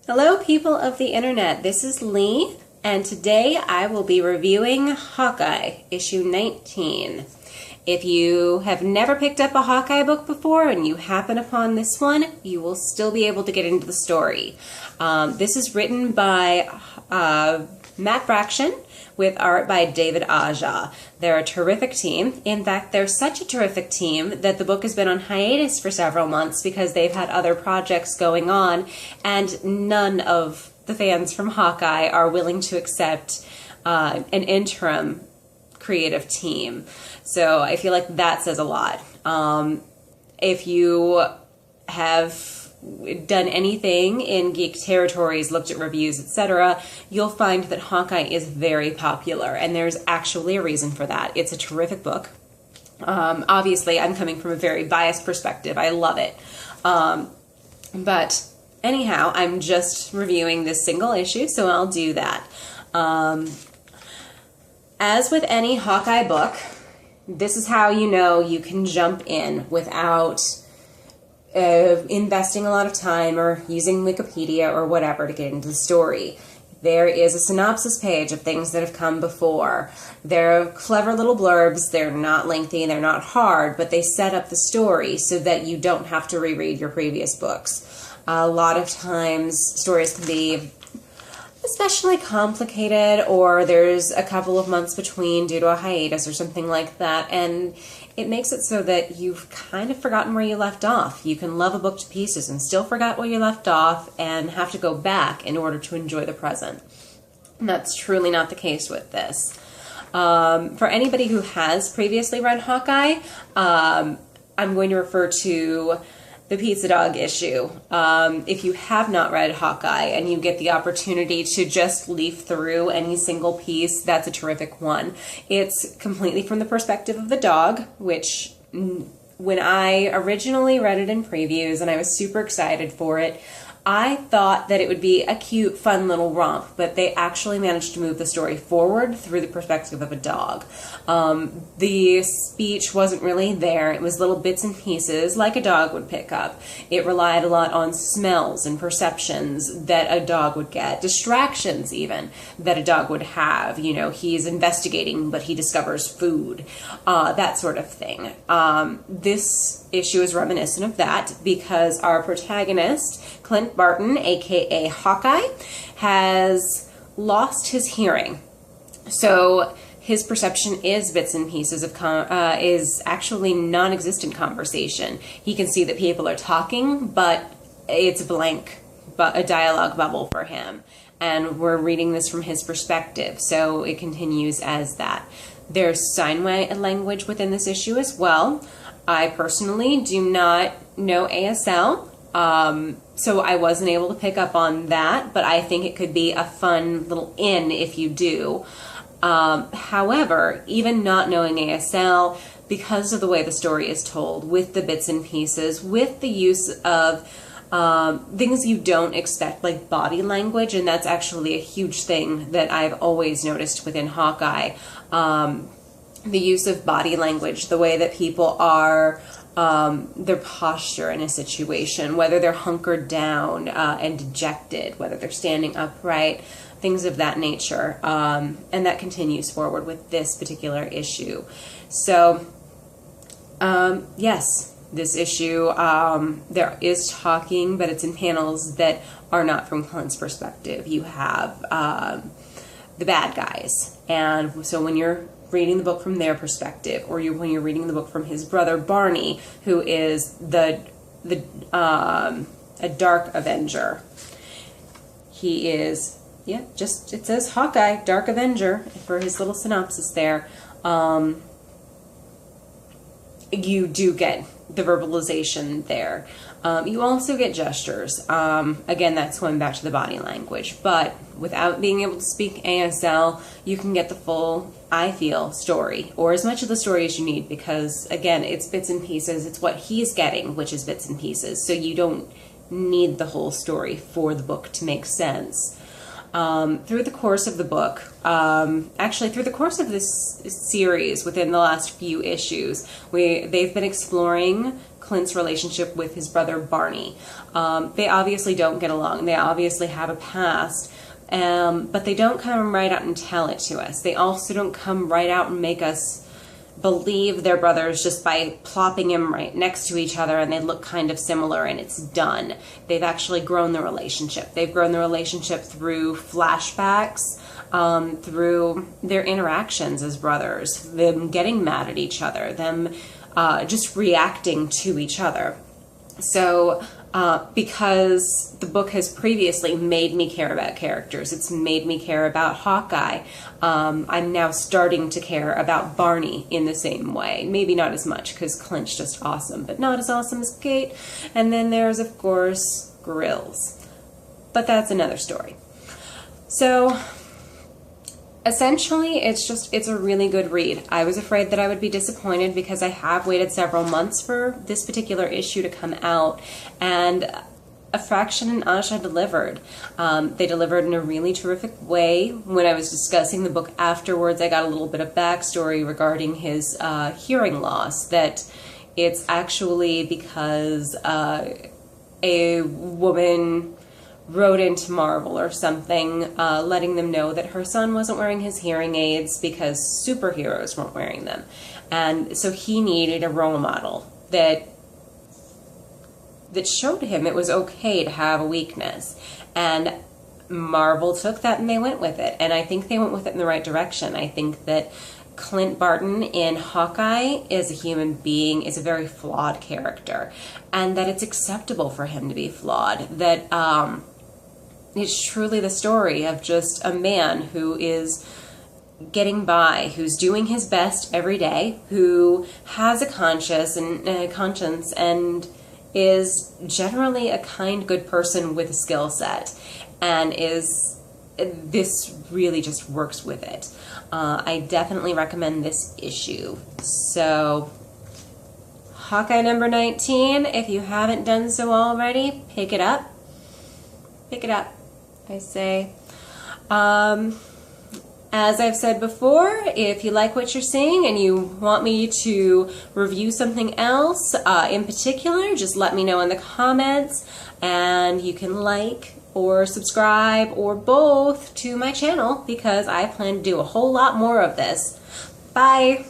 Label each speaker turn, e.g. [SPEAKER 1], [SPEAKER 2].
[SPEAKER 1] Hello, people of the internet. This is Lee, and today I will be reviewing Hawkeye, issue 19. If you have never picked up a Hawkeye book before and you happen upon this one, you will still be able to get into the story. This is written by Matt Fraction with art by David Aja. They're a terrific team. In fact, they're such a terrific team that the book has been on hiatus for several months because they've had other projects going on, and none of the fans from Hawkeye are willing to accept an interim creative team. So I feel like that says a lot. If you have done anything in geek territories, looked at reviews, etc., you'll find that Hawkeye is very popular, and there's actually a reason for that. It's a terrific book. Obviously, I'm coming from a very biased perspective. I love it. But anyhow, I'm just reviewing this single issue, so I'll do that. As with any Hawkeye book, this is how you know you can jump in without investing a lot of time or using Wikipedia or whatever to get into the story. There is a synopsis page of things that have come before. They're clever little blurbs. They're not lengthy, they're not hard, but they set up the story so that you don't have to reread your previous books. A lot of times stories can be especially complicated, or there's a couple of months between due to a hiatus or something like that, and it makes it so that you've kind of forgotten where you left off. You can love a book to pieces and still forget where you left off and have to go back in order to enjoy the present. And that's truly not the case with this. For anybody who has previously read Hawkeye, I'm going to refer to the Pizza Dog issue. If you have not read Hawkeye and you get the opportunity to just leaf through any single piece, that's a terrific one. It's completely from the perspective of the dog, which when I originally read it in previews and I was super excited for it, I thought that it would be a cute, fun little romp, but they actually managed to move the story forward through the perspective of a dog. The speech wasn't really there. It was little bits and pieces like a dog would pick up. It relied a lot on smells and perceptions that a dog would get, distractions even that a dog would have. You know, he's investigating, but he discovers food, that sort of thing. This issue is reminiscent of that because our protagonist, Clint Barton, aka Hawkeye, has lost his hearing. So his perception is bits and pieces of is actually non-existent conversation. He can see that people are talking, but it's blank, but a dialogue bubble for him. And we're reading this from his perspective, so it continues as that. There's sign language within this issue as well. I personally do not know ASL, so I wasn't able to pick up on that, but I think it could be a fun little in if you do. However, even not knowing ASL, because of the way the story is told, with the bits and pieces, with the use of things you don't expect, like body language, and that's actually a huge thing that I've always noticed within Hawkeye. The use of body language, the way that people are, their posture in a situation, whether they're hunkered down and dejected, whether they're standing upright, things of that nature. And that continues forward with this particular issue. So, yes, this issue, there is talking, but it's in panels that are not from Clint's perspective. You have the bad guys. And so when you're reading the book from their perspective, or when you're reading the book from his brother Barney, who is a Dark Avenger. He is, yeah, just, it says Hawkeye, Dark Avenger, for his little synopsis there. You do get the verbalization there. You also get gestures. Again, that's going back to the body language. But without being able to speak ASL, you can get the full, I feel, story, or as much of the story as you need, because, again, it's bits and pieces. It's what he's getting, which is bits and pieces. So you don't need the whole story for the book to make sense. Through the course of the book, actually through the course of this series, within the last few issues, they've been exploring Clint's relationship with his brother Barney. They obviously don't get along. They obviously have a past, but they don't come right out and tell it to us. They also don't come right out and make us believe they're brothers just by plopping them right next to each other and they look kind of similar and it's done. They've actually grown the relationship. They've grown the relationship through flashbacks, through their interactions as brothers, them getting mad at each other, them just reacting to each other. So because the book has previously made me care about characters, it's made me care about Hawkeye. I'm now starting to care about Barney in the same way. Maybe not as much because Clint's just awesome, but not as awesome as Kate. And then there's, of course, Grills. But that's another story. So essentially, it's a really good read. I was afraid that I would be disappointed because I have waited several months for this particular issue to come out, and Fraction and Asha delivered. They delivered in a really terrific way. When I was discussing the book afterwards, I got a little bit of backstory regarding his hearing loss, that it's actually because a woman wrote into Marvel or something, letting them know that her son wasn't wearing his hearing aids because superheroes weren't wearing them. And so he needed a role model that showed him it was okay to have a weakness. And Marvel took that and they went with it. And I think they went with it in the right direction. I think that Clint Barton in Hawkeye is a human being, is a very flawed character, and that it's acceptable for him to be flawed. That it's truly the story of just a man who is getting by, who's doing his best every day, who has a conscience and is generally a kind, good person with a skill set, and this really just works with it. I definitely recommend this issue. So, Hawkeye number 19, if you haven't done so already, pick it up. Pick it up, I say. As I've said before, if you like what you're seeing and you want me to review something else in particular, just let me know in the comments, and you can like or subscribe or both to my channel because I plan to do a whole lot more of this. Bye!